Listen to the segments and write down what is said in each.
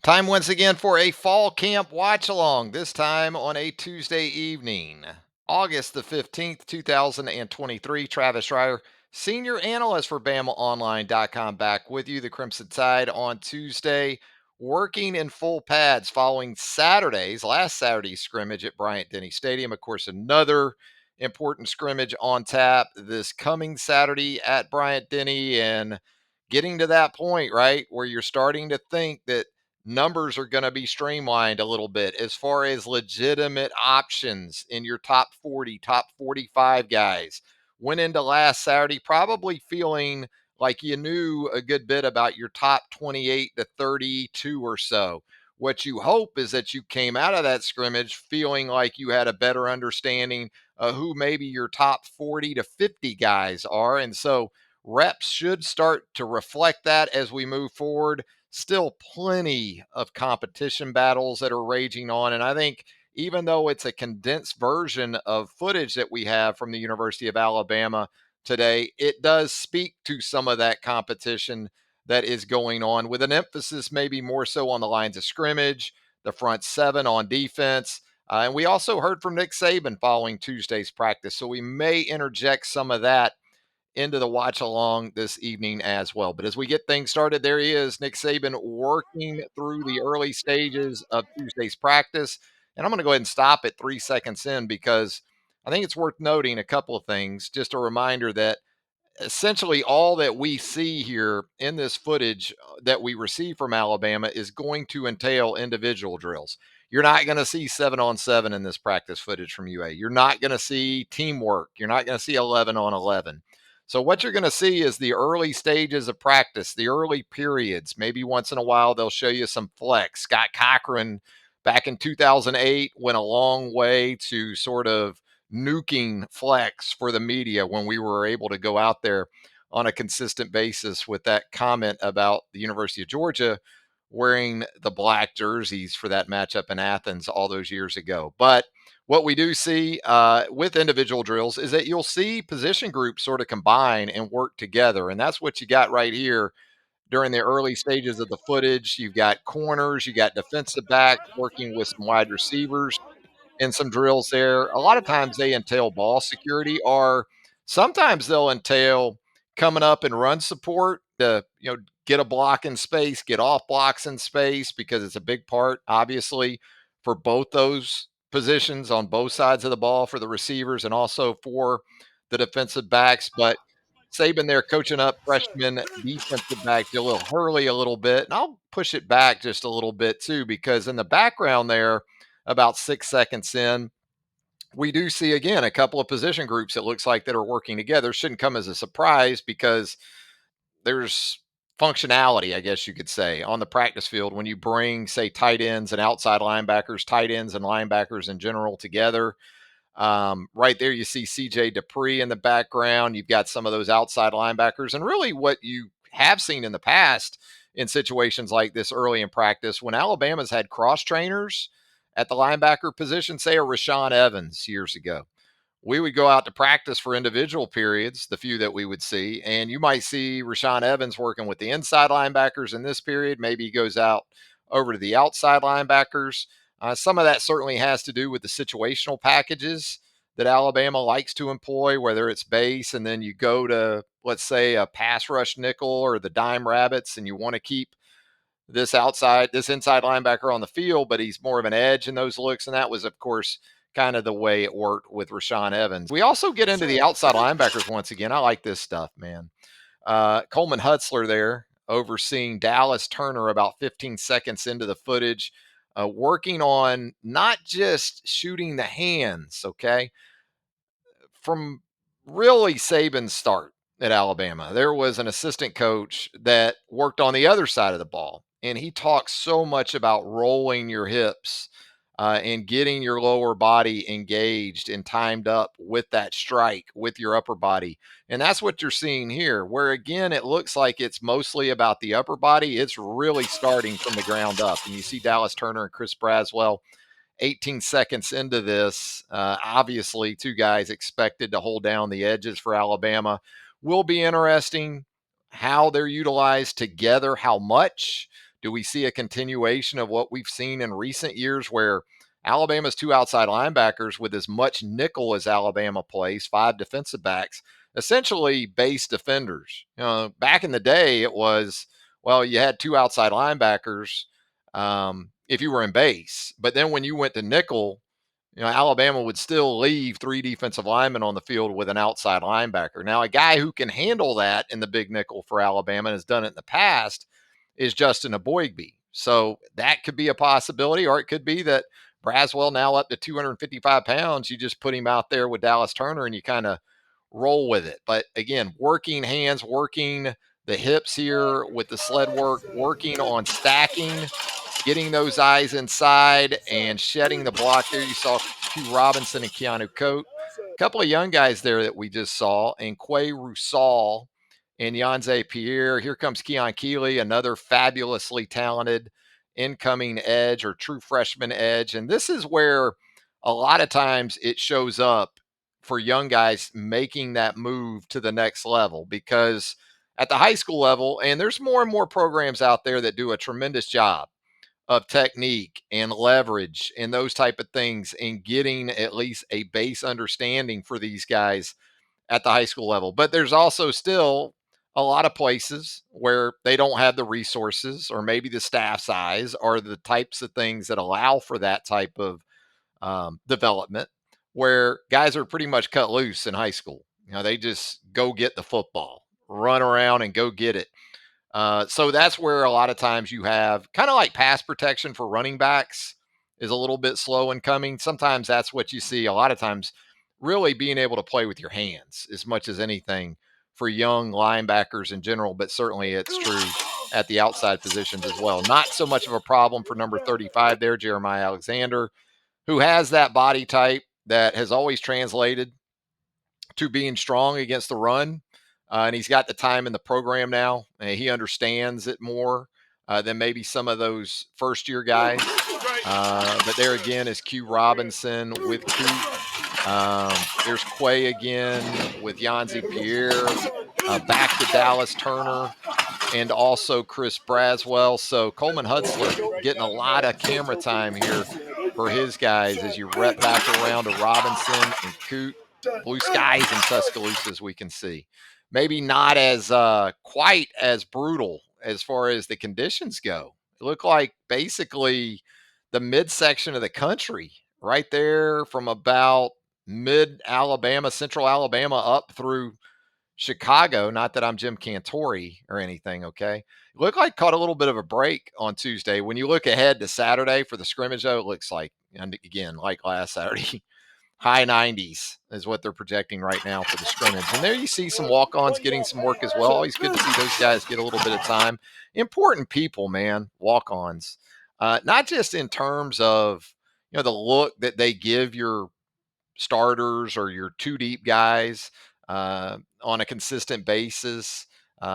Time once again for a fall camp watch along, this time on a Tuesday evening. August the 15th, 2023. Travis Reier, senior analyst for BamaOnLine.com, back with you. The Crimson Tide on Tuesday, working in full pads following last Saturday's scrimmage at Bryant-Denny Stadium. Of course, another important scrimmage on tap this coming Saturday at Bryant-Denny, and getting to that point, right, where you're starting to think that numbers are going to be streamlined a little bit as far as legitimate options in your top 40, top 45 guys. Went into last Saturday probably feeling like you knew a good bit about your top 28 to 32 or so. What you hope is that you came out of that scrimmage feeling like you had a better understanding of who maybe your top 40 to 50 guys are. And so reps should start to reflect that as we move forward. Still plenty of competition battles that are raging on. And I think even though it's a condensed version of footage that we have from the University of Alabama today, it does speak to some of that competition that is going on, with an emphasis maybe more so on the lines of scrimmage, the front seven on defense. And we also heard from Nick Saban following Tuesday's practice. So we may interject some of that into the watch along this evening as well. But as we get things started, there he is, Nick Saban, working through the early stages of Tuesday's practice. And I'm going to go ahead and stop at 3 seconds in, because I think it's worth noting a couple of things. Just a reminder that essentially all that we see here in this footage that we receive from Alabama is going to entail individual drills. You're not going to see 7-on-7 in this practice footage from UA. You're not going to see teamwork. You're not going to see 11-on-11. So what you're going to see is the early stages of practice, the early periods. Maybe once in a while they'll show you some flex. Scott Cochran back in 2008 went a long way to sort of nuking flex for the media when we were able to go out there on a consistent basis with that comment about the University of Georgia wearing the black jerseys for that matchup in Athens all those years ago. But what we do see with individual drills is that you'll see position groups sort of combine and work together. And that's what you got right here during the early stages of the footage. You've got corners, you got defensive backs working with some wide receivers in some drills there. A lot of times they entail ball security, or sometimes they'll entail coming up and run support to, get a block in space, get off blocks in space, because it's a big part, obviously, for both those positions on both sides of the ball, for the receivers and also for the defensive backs. But Saban there coaching up freshman defensive back Jalil Hurley a little bit. And I'll push it back just a little bit too, because in the background there, about 6 seconds in, we do see again a couple of position groups that looks like that are working together. Shouldn't come as a surprise, because there's functionality, I guess you could say, on the practice field when you bring, say, tight ends and outside linebackers, tight ends and linebackers in general together. Right there, you see CJ Dupree in the background. You've got some of those outside linebackers. And really, what you have seen in the past in situations like this early in practice, when Alabama's had cross trainers at the linebacker position, say a Rashaan Evans years ago, we would go out to practice for individual periods, the few that we would see, and you might see Rashaan Evans working with the inside linebackers in this period. Maybe he goes out over to the outside linebackers. Some of that certainly has to do with the situational packages that Alabama likes to employ, whether it's base and then you go to, let's say, a pass rush nickel or the dime rabbits, and you want to keep this inside linebacker on the field, but he's more of an edge in those looks. And that was, of course, kind of the way it worked with Rashaan Evans. We also get into the outside linebackers once again. I like this stuff, man. Coleman Hutzler there overseeing Dallas Turner about 15 seconds into the footage, working on not just shooting the hands, okay? From really Saban's start at Alabama, there was an assistant coach that worked on the other side of the ball, and he talks so much about rolling your hips and getting your lower body engaged and timed up with that strike with your upper body. And that's what you're seeing here, where again, it looks like it's mostly about the upper body. It's really starting from the ground up. And you see Dallas Turner and Chris Braswell 18 seconds into this. Obviously, two guys expected to hold down the edges for Alabama. Will be interesting how they're utilized together, how much Do we see a continuation of what we've seen in recent years where Alabama's two outside linebackers with as much nickel as Alabama plays, five defensive backs, essentially base defenders? Back in the day, it was, well, you had two outside linebackers if you were in base. But then when you went to nickel, Alabama would still leave three defensive linemen on the field with an outside linebacker. Now, a guy who can handle that in the big nickel for Alabama and has done it in the past is Justin Aboigbe. So that could be a possibility, or it could be that Braswell, now up to 255 pounds, you just put him out there with Dallas Turner and you kind of roll with it. But again, working hands, working the hips here with the sled work, working on stacking, getting those eyes inside and shedding the block there. You saw Q Robinson and Keanu Coate. A couple of young guys there that we just saw, and Quay Rusal and Yanze Pierre. Here comes Keon Keeley, another fabulously talented incoming edge or true freshman edge. And this is where a lot of times it shows up for young guys making that move to the next level, because at the high school level, and there's more and more programs out there that do a tremendous job of technique and leverage and those type of things, and getting at least a base understanding for these guys at the high school level. But there's also still a lot of places where they don't have the resources, or maybe the staff size, or the types of things that allow for that type of development, where guys are pretty much cut loose in high school. They just go get the football, run around and go get it. So that's where a lot of times you have kind of like pass protection for running backs is a little bit slow in coming. Sometimes that's what you see. A lot of times, really being able to play with your hands as much as anything for young linebackers in general, but certainly it's true at the outside positions as well. Not so much of a problem for number 35 there, Jeremiah Alexander, who has that body type that has always translated to being strong against the run. And he's got the time in the program now. And he understands it more than maybe some of those first year guys. But there again is Q Robinson with Coop. There's Quay again with Yanzi Pierre. Back to Dallas Turner and also Chris Braswell. So Coleman Hutzler getting a lot of camera time here for his guys as you rep back around to Robinson and Coot. Blue skies in Tuscaloosa, as we can see. Maybe not as quite as brutal as far as the conditions go. It looked like basically the midsection of the country right there from about mid Alabama, central Alabama, up through Chicago. Not that I'm Jim Cantori or anything, okay? It looked like caught a little bit of a break on Tuesday. When you look ahead to Saturday for the scrimmage, though, it looks like, and again, like last Saturday, high 90s is what they're projecting right now for the scrimmage. And there you see some walk-ons getting some work as well. Always good to see those guys get a little bit of time. Important people, man, walk-ons. Not just in terms of, the look that they give your starters or your two deep guys on a consistent basis,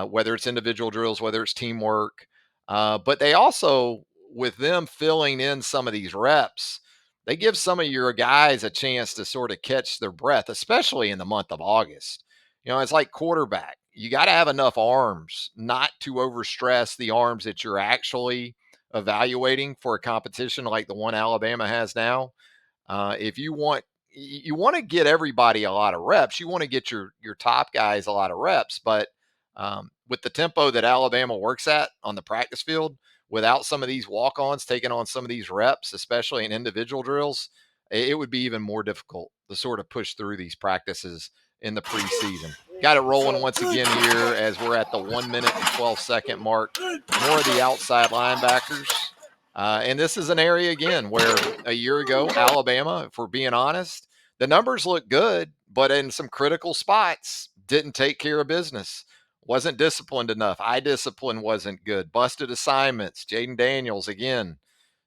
whether it's individual drills, whether it's teamwork. But they also, with them filling in some of these reps, they give some of your guys a chance to sort of catch their breath, especially in the month of August. It's like quarterback. You got to have enough arms not to overstress the arms that you're actually evaluating for a competition like the one Alabama has now. If you want to get everybody a lot of reps, you want to get your top guys a lot of reps, but with the tempo that Alabama works at on the practice field, without some of these walk-ons taking on some of these reps, especially in individual drills, it would be even more difficult to sort of push through these practices in the preseason. Got it rolling once again here as we're at the 1 minute and 12-second mark. More of the outside linebackers. And this is an area, again, where a year ago, Alabama, if we're being honest, the numbers look good, but in some critical spots, didn't take care of business. Wasn't disciplined enough. Eye discipline wasn't good. Busted assignments. Jaden Daniels, again,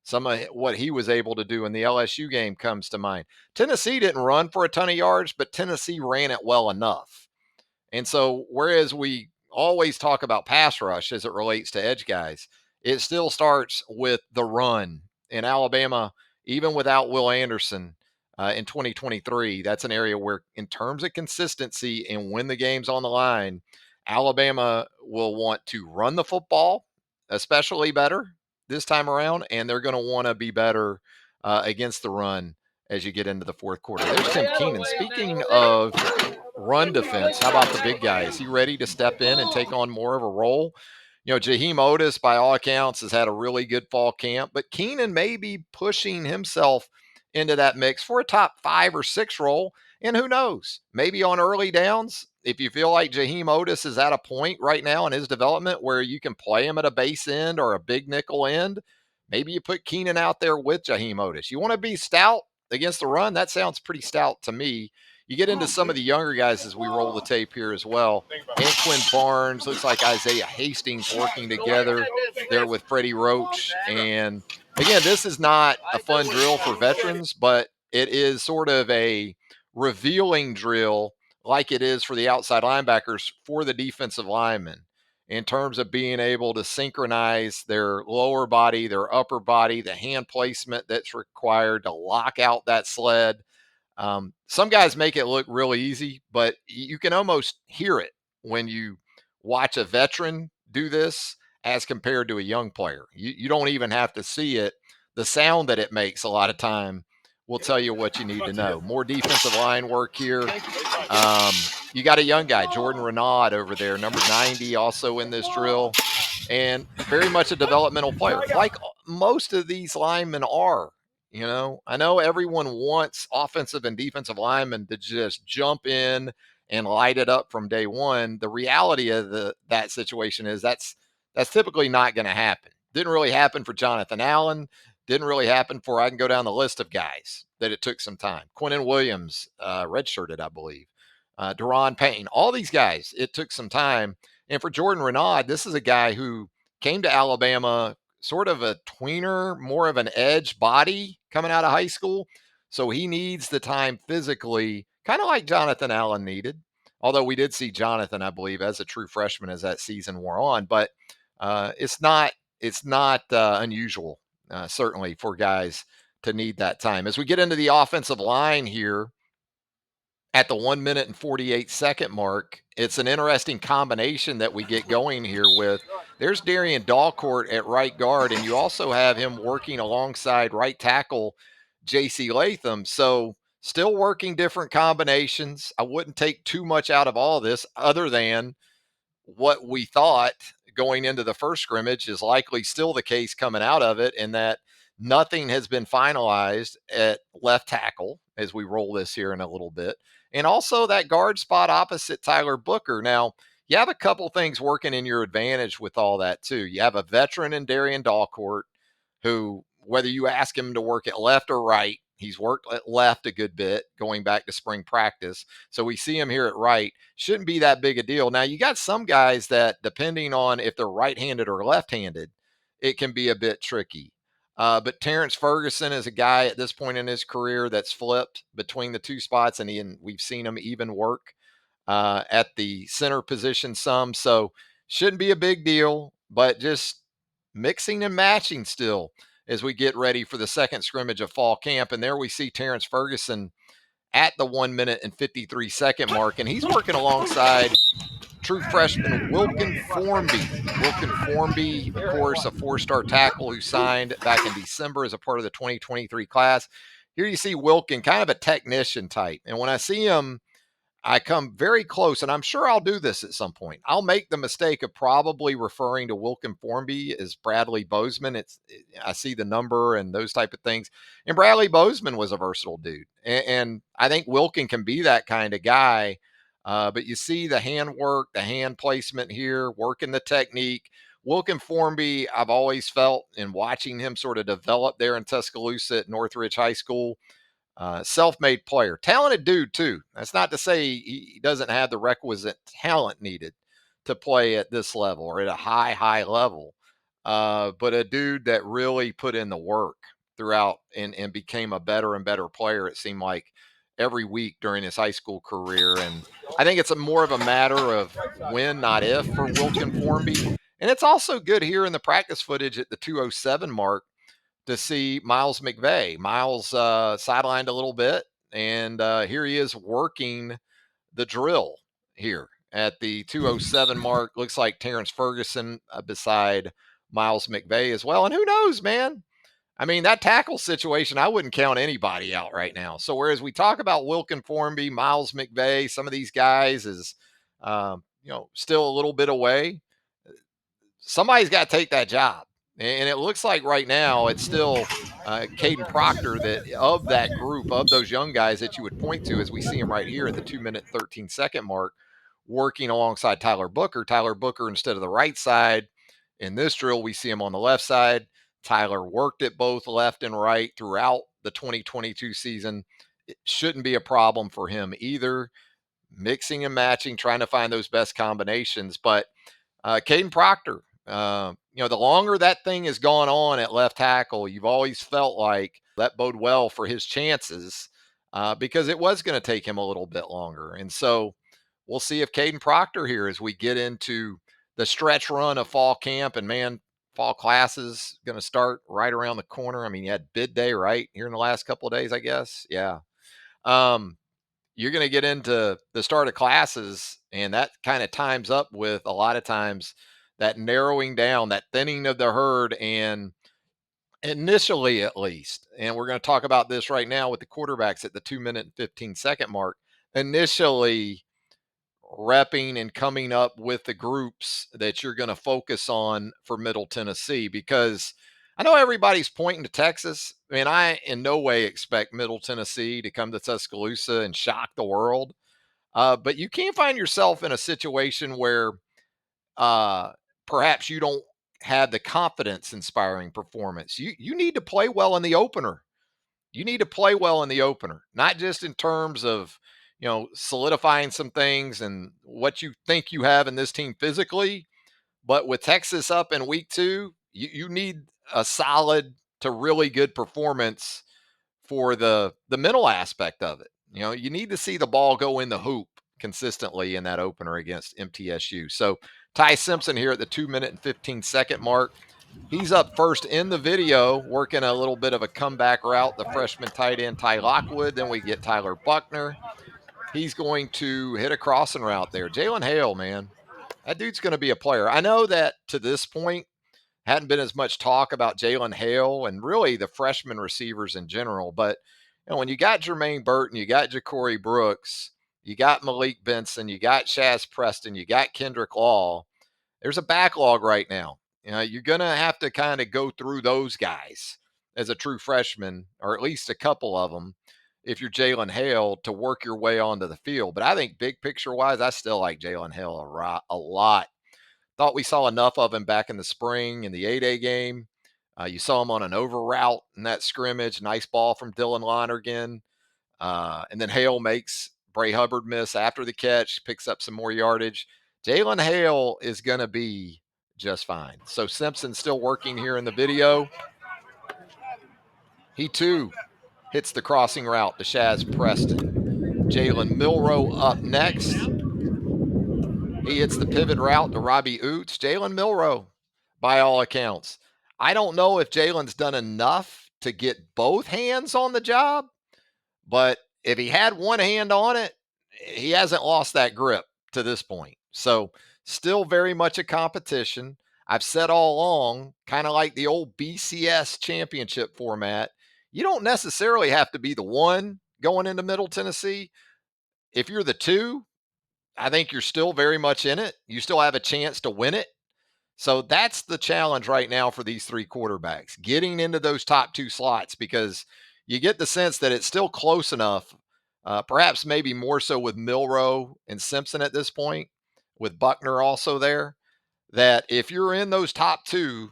some of what he was able to do in the LSU game comes to mind. Tennessee didn't run for a ton of yards, but Tennessee ran it well enough. And so, whereas we always talk about pass rush as it relates to edge guys, it still starts with the run. In Alabama, even without Will Anderson in 2023, that's an area where, in terms of consistency and when the game's on the line, Alabama will want to run the football especially better this time around, and they're going to want to be better against the run as you get into the fourth quarter. There's Tim Keenan. Speaking of run defense, how about the big guy? Is he ready to step in and take on more of a role? Jaheim Otis, by all accounts, has had a really good fall camp, but Keenan may be pushing himself into that mix for a top 5 or 6 role. And who knows? Maybe on early downs, if you feel like Jaheim Otis is at a point right now in his development where you can play him at a base end or a big nickel end, maybe you put Keenan out there with Jaheim Otis. You want to be stout against the run? That sounds pretty stout to me. You get into some of the younger guys as we roll the tape here as well. Anquin Barnes, looks like Isaiah Hastings working together there with Freddie Roach. And again, this is not a fun drill for veterans, but it is sort of a revealing drill like it is for the outside linebackers for the defensive linemen in terms of being able to synchronize their lower body, their upper body, the hand placement that's required to lock out that sled. Some guys make it look really easy, but you can almost hear it when you watch a veteran do this as compared to a young player. You don't even have to see it. The sound that it makes a lot of time will tell you what you need to know. More defensive line work here. You got a young guy, Jordan Renaud over there, number 90, also in this drill, and very much a developmental player, like most of these linemen are. I know everyone wants offensive and defensive linemen to just jump in and light it up from day one. The reality of that situation is that's typically not going to happen. Didn't really happen for Jonathan Allen. Didn't really happen for, I can go down the list of guys that it took some time. Quinnen Williams, redshirted, I believe. Deron Payne, all these guys, it took some time. And for Jordan Renaud, this is a guy who came to Alabama sort of a tweener, more of an edge body coming out of high school. So he needs the time physically, kind of like Jonathan Allen needed. Although we did see Jonathan, I believe, as a true freshman as that season wore on. But it's not unusual, certainly, for guys to need that time. As we get into the offensive line here, at the 1 minute and 48-second mark, it's an interesting combination that we get going here with. There's Darian Dalcourt at right guard, and you also have him working alongside right tackle J.C. Latham. So still working different combinations. I wouldn't take too much out of all of this other than what we thought going into the first scrimmage is likely still the case coming out of it, in that nothing has been finalized at left tackle as we roll this here in a little bit. And also that guard spot opposite Tyler Booker. Now, you have a couple things working in your advantage with all that, too. You have a veteran in Darian Dalcourt who, whether you ask him to work at left or right, he's worked at left a good bit going back to spring practice. So we see him here at right. Shouldn't be that big a deal. Now, you got some guys that, depending on if they're right-handed or left-handed, it can be a bit tricky. But Terrence Ferguson is a guy at this point in his career that's flipped between the two spots, and we've seen him even work at the center position some. So shouldn't be a big deal, but just mixing and matching still as we get ready for the second scrimmage of fall camp. And there we see Terrence Ferguson at the 1 minute and 53-second mark, and he's working alongside true freshman Wilkin Formby. Wilkin Formby, of course, a 4-star tackle who signed back in December as a part of the 2023 class. Here you see Wilkin, kind of a technician type. And when I see him, I come very close, and I'm sure I'll do this at some point. I'll make the mistake of probably referring to Wilkin Formby as Bradley Bozeman. I see the number and those type of things. And Bradley Bozeman was a versatile dude. And I think Wilkin can be that kind of guy. But you see the hand work, the hand placement here, working the technique. Wilkin Formby, I've always felt in watching him sort of develop there in Tuscaloosa at Northridge High School, self-made player, talented dude too. That's not to say he doesn't have the requisite talent needed to play at this level or at a high level. But a dude that really put in the work throughout and became a better and better player, it seemed like, every week during his high school career. And I think it's more of a matter of when, not if, for Wilkin Formby. And it's also good here in the practice footage at the 207 mark to see Miles McVay. Miles sidelined a little bit, and here he is working the drill here at the 207 mark. Looks like Terrence Ferguson beside Miles McVay as well. And who knows, man? I mean, that tackle situation, I wouldn't count anybody out right now. So whereas we talk about Wilkin Formby, Miles McVay, some of these guys is, still a little bit away, somebody's got to take that job. And it looks like right now it's still Caden Proctor that of that group of those young guys that you would point to as we see him right here at the 2 minute 13 second mark, working alongside Tyler Booker. Tyler Booker instead of the right side. In this drill, we see him on the left side. Tyler worked it both left and right throughout the 2022 season. It shouldn't be a problem for him either. Mixing and matching, trying to find those best combinations. But Caden Proctor, the longer that thing has gone on at left tackle, you've always felt like that bode well for his chances because it was going to take him a little bit longer. And so we'll see if Caden Proctor here as we get into the stretch run of fall camp. And man, fall classes going to start right around the corner. I mean, you had bid day right here in the last couple of days, I guess. Yeah. You're going to get into the start of classes, and that kind of times up with a lot of times that narrowing down, that thinning of the herd, and initially at least, and we're going to talk about this right now with the quarterbacks at the 2 minute and 15 second mark, initially repping and coming up with the groups that you're going to focus on for Middle Tennessee, because I know everybody's pointing to Texas. I mean, I in no way expect Middle Tennessee to come to Tuscaloosa and shock the world. But you can find yourself in a situation where uh, perhaps you don't have the confidence inspiring performance. You need to play well in the opener. You need to play well in the opener, not just in terms of, solidifying some things and what you think you have in this team physically, but with Texas up in week 2, you need a solid to really good performance for the mental aspect of it. You need to see the ball go in the hoop consistently in that opener against MTSU. So Ty Simpson here at the 2 minute and 15 second mark. He's up first in the video, working a little bit of a comeback route, the freshman tight end Ty Lockwood. Then we get Tyler Buckner. He's going to hit a crossing route there. Jalen Hale, man, that dude's going to be a player. I know that to this point, hadn't been as much talk about Jalen Hale and really the freshman receivers in general. But when you got Jermaine Burton, you got Ja'Cory Brooks, you got Malik Benson, you got Shaz Preston, you got Kendrick Law, there's a backlog right now. You're going to have to kind of go through those guys as a true freshman, or at least a couple of them, if you're Jalen Hale, to work your way onto the field. But I think big picture wise, I still like Jalen Hale a lot. Thought we saw enough of him back in the spring in the A-Day game. You saw him on an over route in that scrimmage. Nice ball from Dylan Lonergan. And then Hale makes Bray Hubbard miss after the catch, picks up some more yardage. Jalen Hale is going to be just fine. So Simpson's still working here in the video. He too hits the crossing route to Shaz Preston. Jalen Milroe up next. He hits the pivot route to Robbie Oots. Jalen Milroe, by all accounts. I don't know if Jalen's done enough to get both hands on the job, but if he had one hand on it, he hasn't lost that grip to this point. So still very much a competition. I've said all along, kind of like the old BCS championship format, you don't necessarily have to be the one going into Middle Tennessee. If you're the two, I think you're still very much in it. You still have a chance to win it. So that's the challenge right now for these three quarterbacks, getting into those top two slots, because you get the sense that it's still close enough, perhaps maybe more so with Milroe and Simpson at this point, with Buckner also there, that if you're in those top two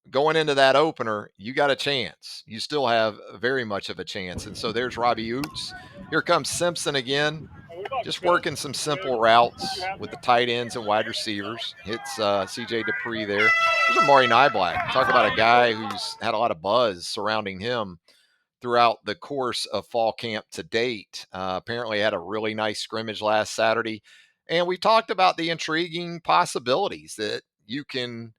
going into that opener, you got a chance. You still have very much of a chance. And so there's Robbie Oots. Here comes Simpson again, just working some simple routes with the tight ends and wide receivers. Hits CJ Dupree there. There's Amari Nyblack. Talk about a guy who's had a lot of buzz surrounding him throughout the course of fall camp to date. Apparently had a really nice scrimmage last Saturday. And we talked about the intriguing possibilities that you can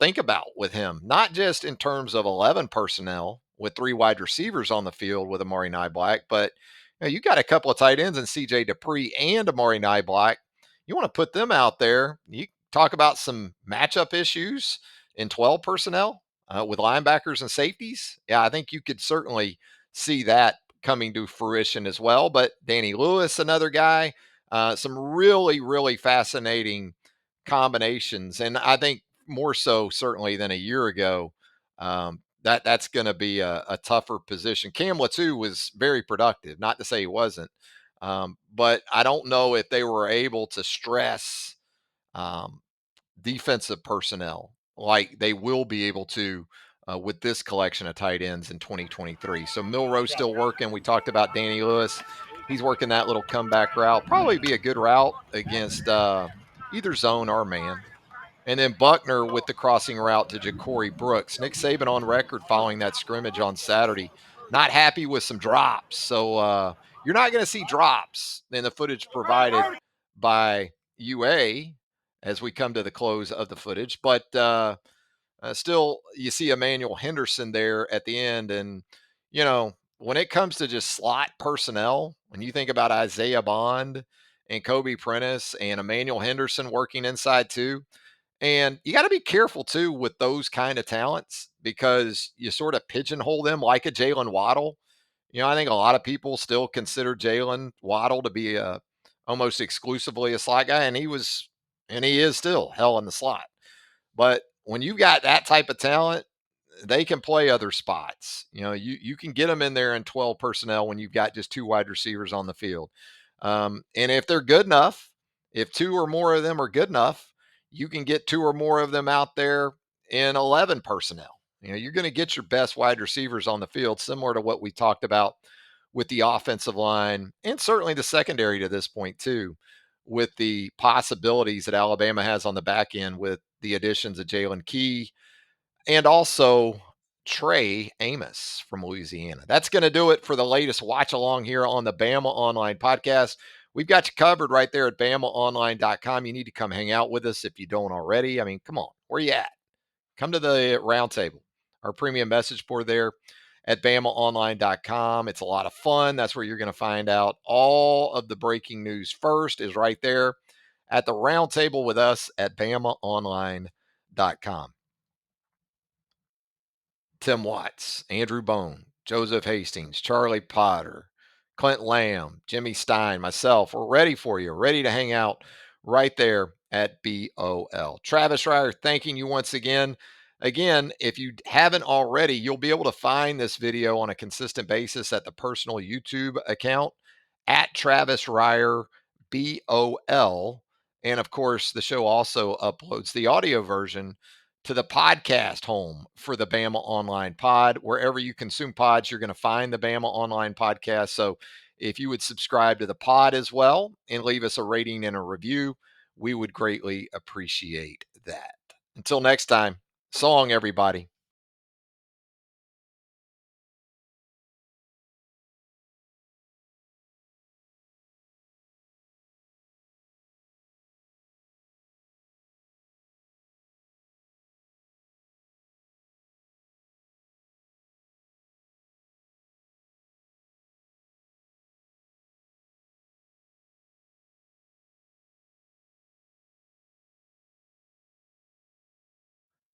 think about with him, not just in terms of 11 personnel with three wide receivers on the field with Amari Nyblack, but you got a couple of tight ends in CJ Dupree and Amari Nyblack. You want to put them out there. You talk about some matchup issues. in 12 personnel with linebackers and safeties, yeah, I think you could certainly see that coming to fruition as well. But Danny Lewis, another guy, some really, really fascinating combinations. And I think more so certainly than a year ago. That's going to be a tougher position. Cam Latu was very productive, not to say he wasn't, but I don't know if they were able to stress um, defensive personnel like they will be able to with this collection of tight ends in 2023. So Milroe's still working. We talked about Danny Lewis. He's working that little comeback route. Probably be a good route against either zone or man. And then Buckner with the crossing route to Ja'Cory Brooks. Nick Saban on record following that scrimmage on Saturday, not happy with some drops. So you're not going to see drops in the footage provided by UA as we come to the close of the footage. But still, you see Emmanuel Henderson there at the end. And, when it comes to just slot personnel, when you think about Isaiah Bond and Kobe Prentice and Emmanuel Henderson working inside too, and you got to be careful too with those kind of talents because you sort of pigeonhole them like a Jalen Waddle. I think a lot of people still consider Jalen Waddle to be almost exclusively a slot guy, and he is still hell in the slot. But when you got that type of talent, they can play other spots. You can get them in there in 12 personnel when you've got just two wide receivers on the field. And if they're good enough, if two or more of them are good enough, you can get two or more of them out there in 11 personnel. You're going to get your best wide receivers on the field, similar to what we talked about with the offensive line and certainly the secondary to this point, too, with the possibilities that Alabama has on the back end with the additions of Jalen Key and also Trey Amos from Louisiana. That's going to do it for the latest watch along here on the Bama Online podcast. We've got you covered right there at BamaOnLine.com. You need to come hang out with us if you don't already. I mean, come on, where you at? Come to the roundtable, our premium message board there at BamaOnline.com. It's a lot of fun. That's where you're going to find out all of the breaking news first is right there at the roundtable with us at BamaOnline.com. Tim Watts, Andrew Bone, Joseph Hastings, Charlie Potter, Clint Lamb, Jimmy Stein, myself, we're ready for you, ready to hang out right there at BOL. Travis Reier, thanking you once again. Again, if you haven't already, you'll be able to find this video on a consistent basis at the personal YouTube account at Travis Reier BOL. And of course, the show also uploads the audio version to the podcast home for the Bama Online Pod. Wherever you consume pods, you're going to find the Bama Online Podcast. So if you would subscribe to the pod as well and leave us a rating and a review, we would greatly appreciate that. Until next time, so long, everybody.